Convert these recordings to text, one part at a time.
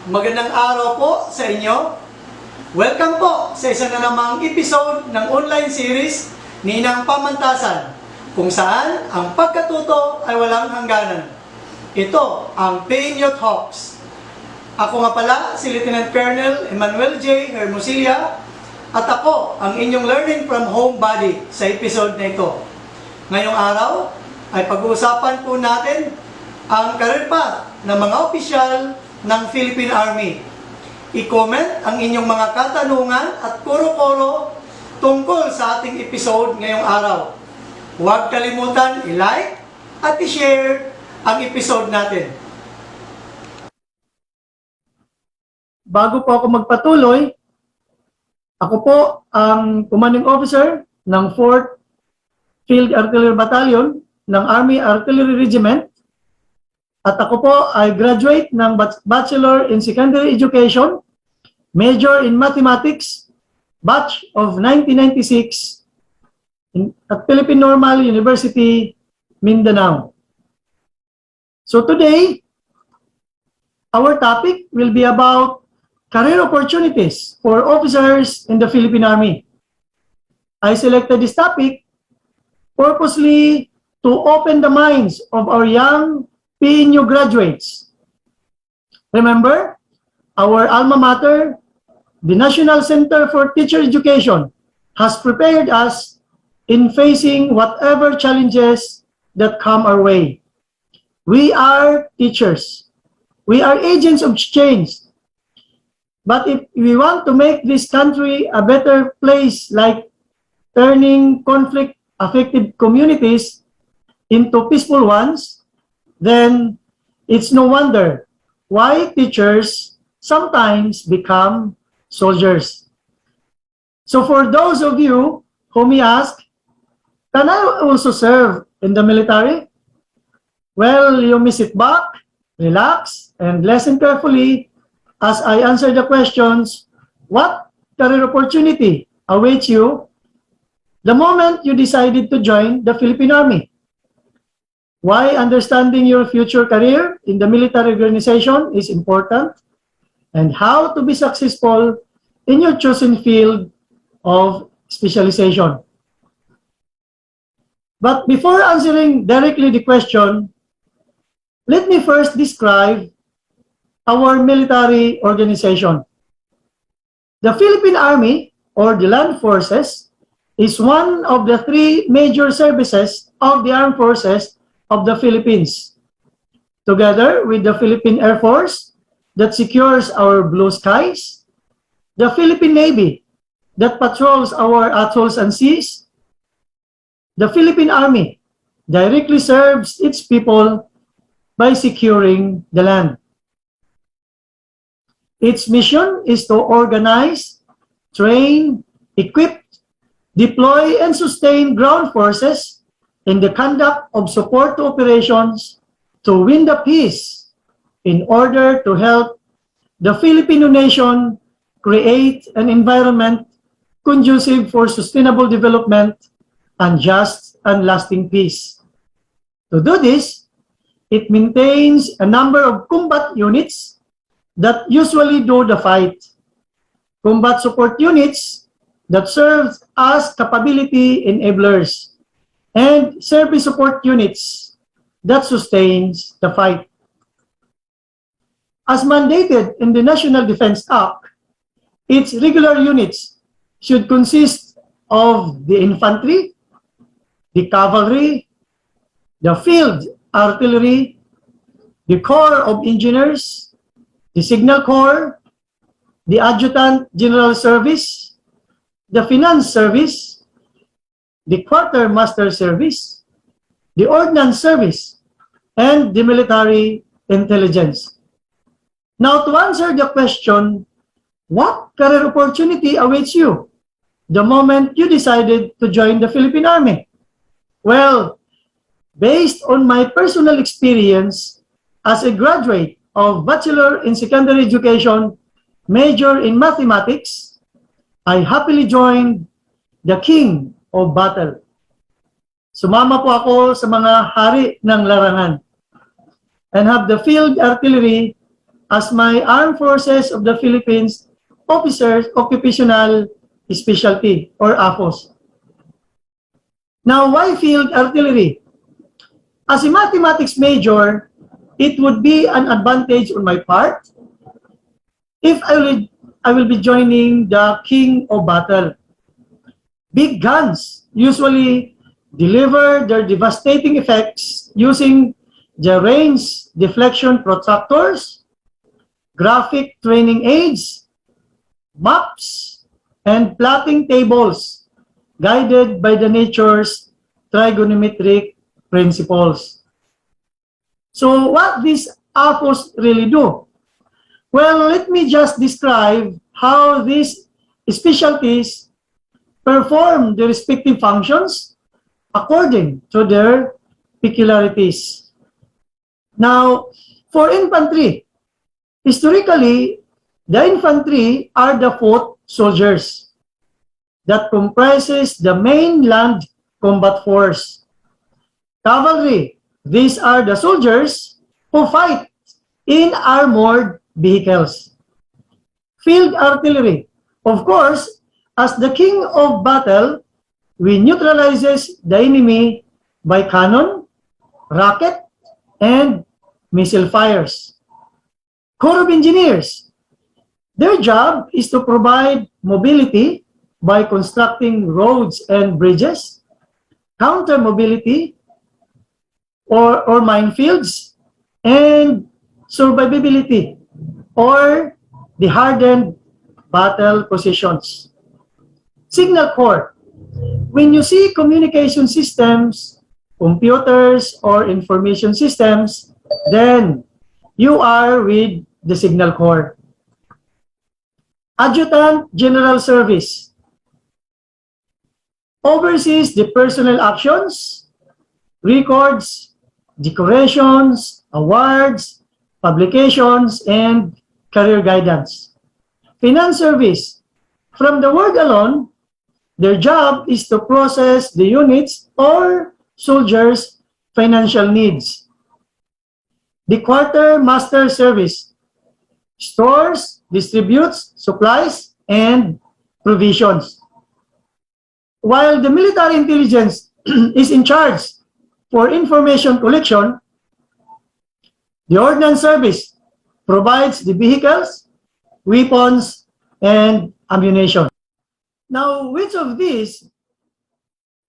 Magandang araw po sa inyo. Welcome po sa isa na namang episode ng online series Ninang Pamantasan, kung saan ang pagkatuto ay walang hangganan. Ito ang PNU Talks. Ako nga pala si Lieutenant Colonel Emmanuel J. Hermosilla at ako ang inyong Learning from Home buddy sa episode na ito. Ngayong araw ay pag-uusapan po natin ang career path ng mga opisyal ng Philippine Army. I-comment ang inyong mga katanungan at kuro-kuro tungkol sa ating episode ngayong araw. Huwag kalimutan i-like at i-share ang episode natin. Bago po ako magpatuloy, ako po ang commanding officer ng 4th Field Artillery Battalion ng Army Artillery Regiment. At ako po ay graduate ng Bachelor in Secondary Education, Major in Mathematics, batch of 1996 at Philippine Normal University, Mindanao. So today, our topic will be about career opportunities for officers in the Philippine Army. I selected this topic purposely to open the minds of our young PNU graduates. Remember, our alma mater, the National Center for Teacher Education, has prepared us in facing whatever challenges that come our way. We are teachers. We are agents of change. But if we want to make this country a better place, like turning conflict-affected communities into peaceful ones, then it's no wonder why teachers sometimes become soldiers. So for those of you who may ask, can I also serve in the military? Well, you may sit back, relax, and listen carefully as I answer the questions. What career opportunity awaits you the moment you decided to join the Philippine Army? Why understanding your future career in the military organization is important, and how to be successful in your chosen field of specialization. But before answering directly the question, let me first describe our military organization. The Philippine Army, or the Land Forces, is one of the three major services of the Armed Forces of the Philippines, together with the Philippine Air Force that secures our blue skies, the Philippine Navy that patrols our atolls and seas. The Philippine Army directly serves its people by securing the land. Its mission is to organize, train, equip, deploy, and sustain ground forces in the conduct of support to operations to win the peace in order to help the Filipino nation create an environment conducive for sustainable development and just and lasting peace. To do this, it maintains a number of combat units that usually do the fight, combat support units that serve as capability enablers, and service support units that sustains the fight. As mandated in the National Defense Act, its regular units should consist of the infantry, the cavalry, the field artillery, the Corps of Engineers, the Signal Corps, the Adjutant General Service, the Finance Service, the Quartermaster Service, the Ordnance Service, and the Military Intelligence. Now, to answer the question, what career opportunity awaits you the moment you decided to join the Philippine Army? Well, based on my personal experience as a graduate of Bachelor in Secondary Education, Major in Mathematics, I happily joined the King of Battle. Sumama po ako sa mga hari ng larangan and have the field artillery as my Armed Forces of the Philippines Officers Occupational Specialty or AFOS. Now, why field artillery? As a mathematics major, it would be an advantage on my part if I will be joining the king of battle. Big guns usually deliver their devastating effects using the range deflection protractors, graphic training aids, maps, and plotting tables guided by the nature's trigonometric principles. So what these AFOS really do? Well, let me just describe how these specialties perform the respective functions according to their peculiarities. Now, for infantry, historically, the infantry are the foot soldiers that comprises the main land combat force. Cavalry, these are the soldiers who fight in armored vehicles. Field artillery, of course, as the king of battle, we neutralizes the enemy by cannon, rocket, and missile fires. Corps of Engineers, their job is to provide mobility by constructing roads and bridges, counter mobility or minefields, and survivability or the hardened battle positions. Signal Corps, when you see communication systems, computers, or information systems, then you are with the Signal Corps. Adjutant General Service oversees the personnel actions, records, decorations, awards, publications, and career guidance. Finance Service, from the word alone, their job is to process the units or soldiers' financial needs. The Quartermaster Service stores, distributes supplies, and provisions. While the military intelligence is in charge for information collection, the Ordnance Service provides the vehicles, weapons, and ammunition. Now, which of these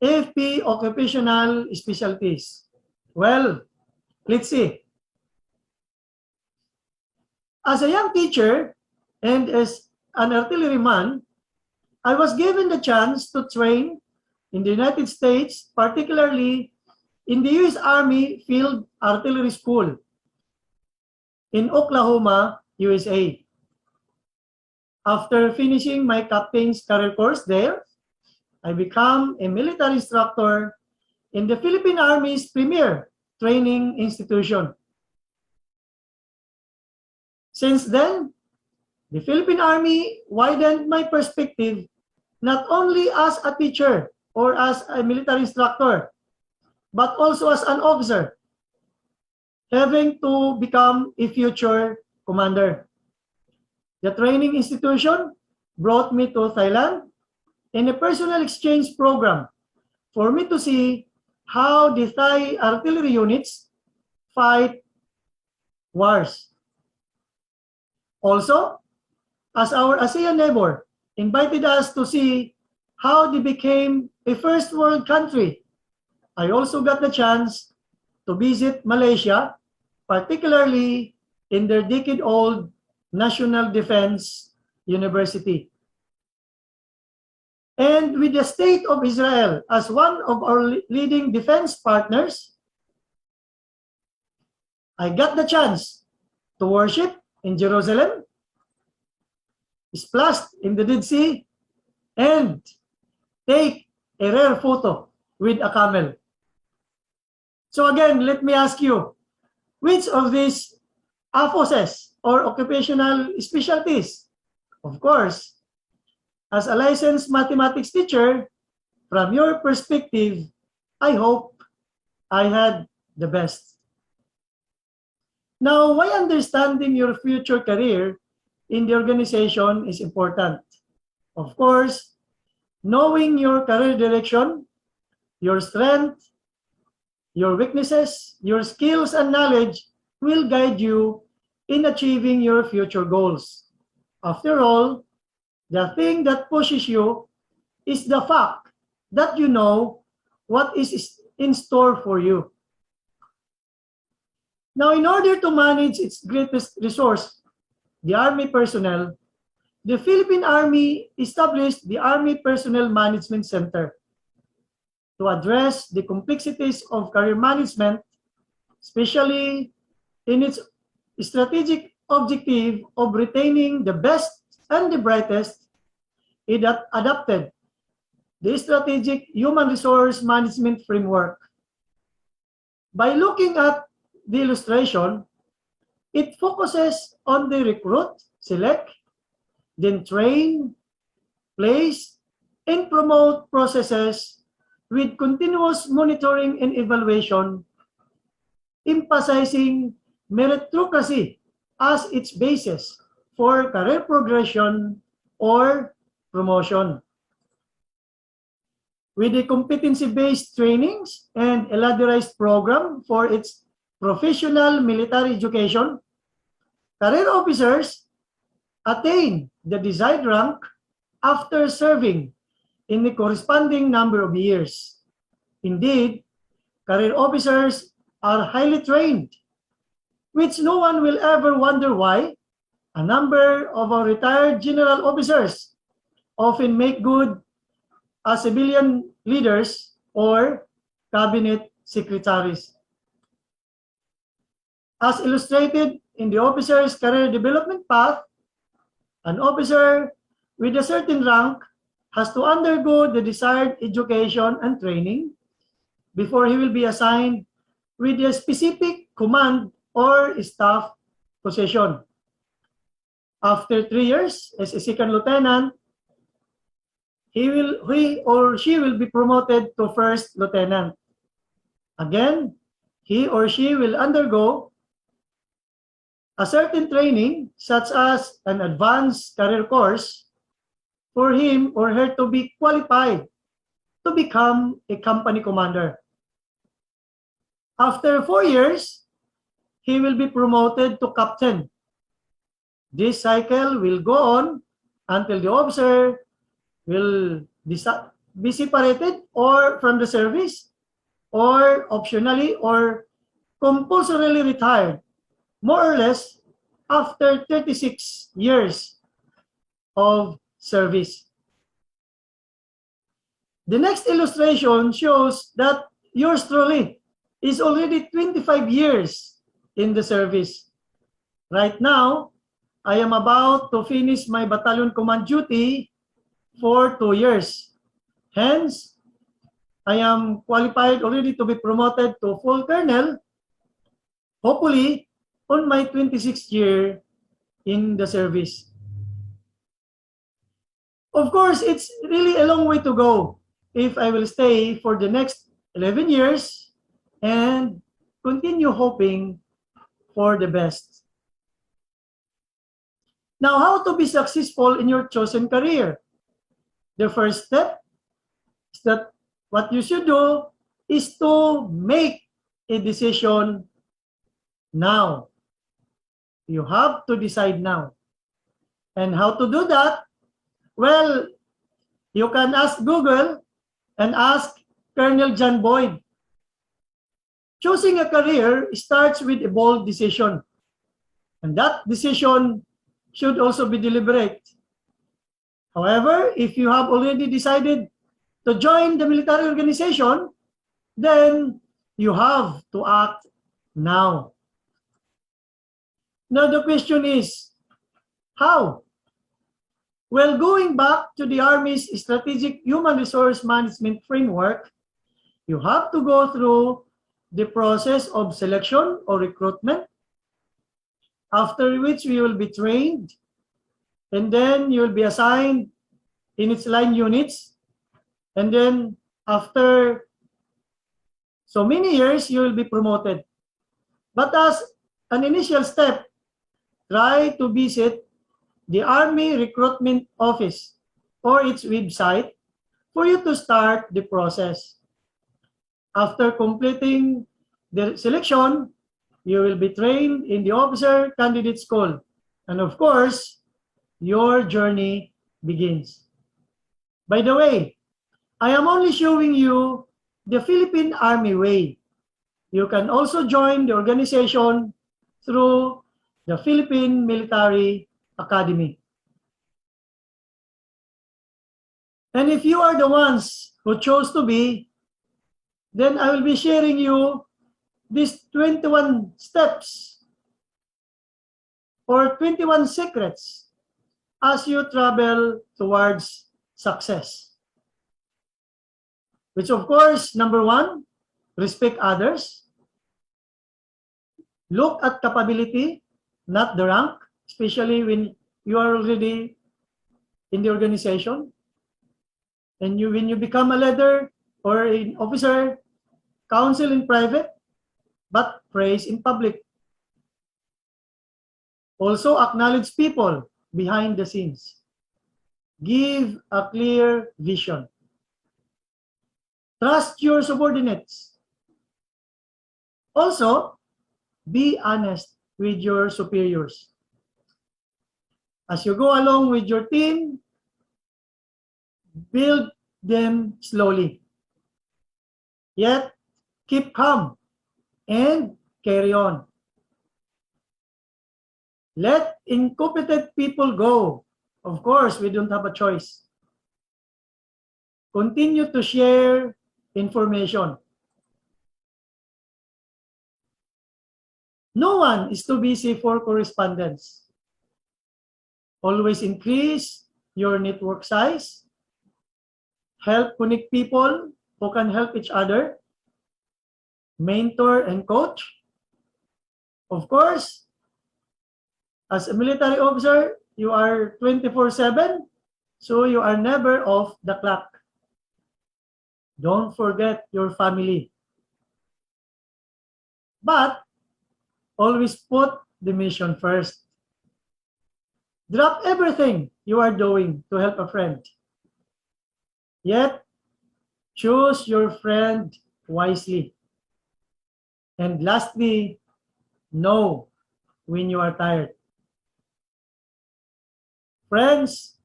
AFP occupational specialties? Well, let's see. As a young teacher and as an artilleryman, I was given the chance to train in the United States, particularly in the U.S. Army Field Artillery School in Oklahoma, USA. After finishing my captain's career course there, I became a military instructor in the Philippine Army's premier training institution. Since then, the Philippine Army widened my perspective not only as a teacher or as a military instructor, but also as an officer, having to become a future commander. The training institution brought me to Thailand in a personal exchange program for me to see how the Thai artillery units fight wars. Also, as our ASEAN neighbor invited us to see how they became a first world country, I also got the chance to visit Malaysia, particularly in their decade-old National Defense University. And with the State of Israel as one of our leading defense partners, I got the chance to worship in Jerusalem, splashed in the Dead Sea, and take a rare photo with a camel. So again, let me ask you, which of these AFOSes or occupational specialties? Of course, as a licensed mathematics teacher, from your perspective, I hope I had the best. Now, why understanding your future career in the organization is important? Of course, knowing your career direction, your strength, your weaknesses, your skills and knowledge will guide you in achieving your future goals. After all, the thing that pushes you is the fact that you know what is in store for you. Now, in order to manage its greatest resource, the Army personnel, the Philippine Army established the Army Personnel Management Center to address the complexities of career management, especially in its strategic objective of retaining the best and the brightest. It adopted the Strategic Human Resource Management Framework. By looking at the illustration, it focuses on the recruit, select, then train, place, and promote processes with continuous monitoring and evaluation, emphasizing meritocracy as its basis for career progression or promotion. With a competency-based trainings and a ladderized program for its professional military education, career officers attain the desired rank after serving in the corresponding number of years. Indeed, career officers are highly trained, which no one will ever wonder why a number of our retired general officers often make good as civilian leaders or cabinet secretaries. As illustrated in the officer's career development path, an officer with a certain rank has to undergo the desired education and training before he will be assigned with a specific command or staff position. After 3 years as a second lieutenant, he or she will be promoted to first lieutenant. Again, he or she will undergo a certain training, such as an advanced career course, for him or her to be qualified to become a company commander. After 4 years, he will be promoted to captain. This cycle will go on until the officer will be separated or from the service, or optionally or compulsorily retired, more or less after 36 years of service. The next illustration shows that yours truly is already 25 years in the service. Right now, I am about to finish my battalion command duty for 2 years. Hence, I am qualified already to be promoted to full colonel, hopefully on my 26th year in the service. Of course, it's really a long way to go if I will stay for the next 11 years and continue hoping for the best. Now, how to be successful in your chosen career? The first step is that what you should do is to make a decision now. You have to decide now. And how to do that? Well, you can ask Google and ask Colonel John Boyd. Choosing a career starts with a bold decision. And that decision should also be deliberate. However, if you have already decided to join the military organization, then you have to act now. Now the question is, how? Well, going back to the Army's Strategic Human Resource Management Framework, you have to go through the process of selection or recruitment, after which you will be trained, and then you will be assigned in its line units, and then after so many years, you will be promoted. But as an initial step, try to visit the Army Recruitment Office or its website for you to start the process. After completing the selection, you will be trained in the Officer Candidate School. And of course, your journey begins. By the way, I am only showing you the Philippine Army way. You can also join the organization through the Philippine Military Academy. And if you are the ones who chose to be, then I will be sharing you these 21 steps or 21 secrets as you travel towards success. Which of course, number one, respect others. Look at capability, not the rank, especially when you are already in the organization. And when you become a leader or an officer, counsel in private, but praise in public. Also acknowledge people behind the scenes. Give a clear vision. Trust your subordinates. Also, be honest with your superiors. As you go along with your team, build them slowly. Yet, keep calm and carry on. Let incompetent people go. Of course, we don't have a choice. Continue to share information. No one is too busy for correspondence. Always increase your network size. Help connect people who can help each other. Mentor and coach. Of course, as a military officer, you are 24/7, so you are never off the clock. Don't forget your family. But always put the mission first. Drop everything you are doing to help a friend. Yet, choose your friend wisely. And lastly, know when you are tired. Friends,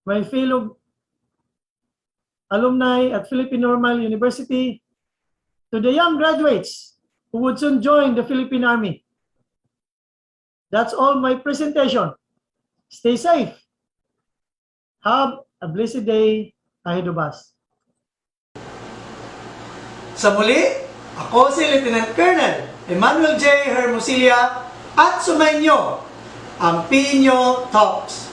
my fellow alumni at Philippine Normal University, to the young graduates who would soon join the Philippine Army. That's all my presentation. Stay safe. Have a blessed day ahead of us. Sa muli, ako si Lieutenant Colonel Emmanuel J. Hermosilla at sumainyo ang Pinyo Talks.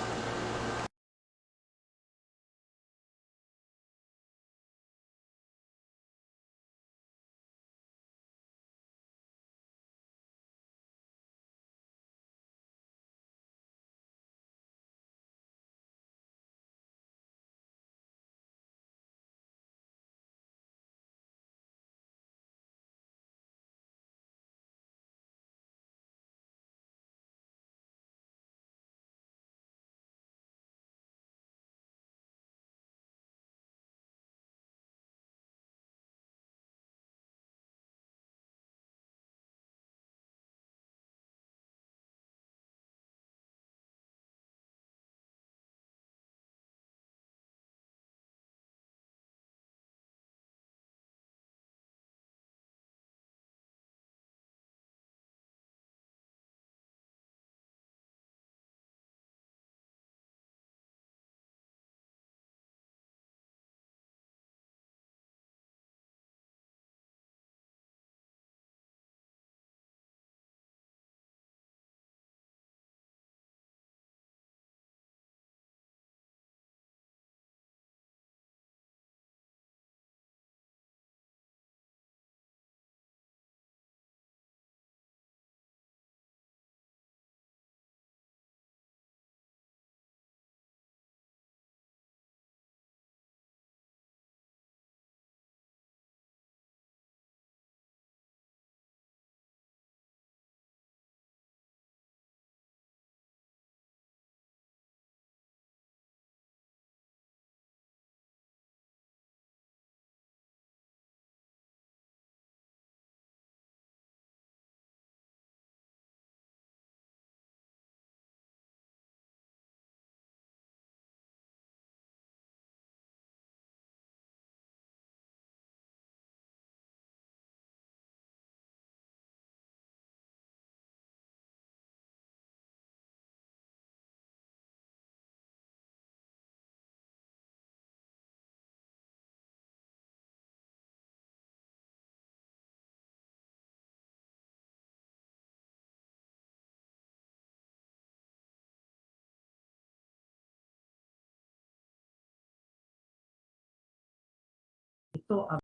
ito ang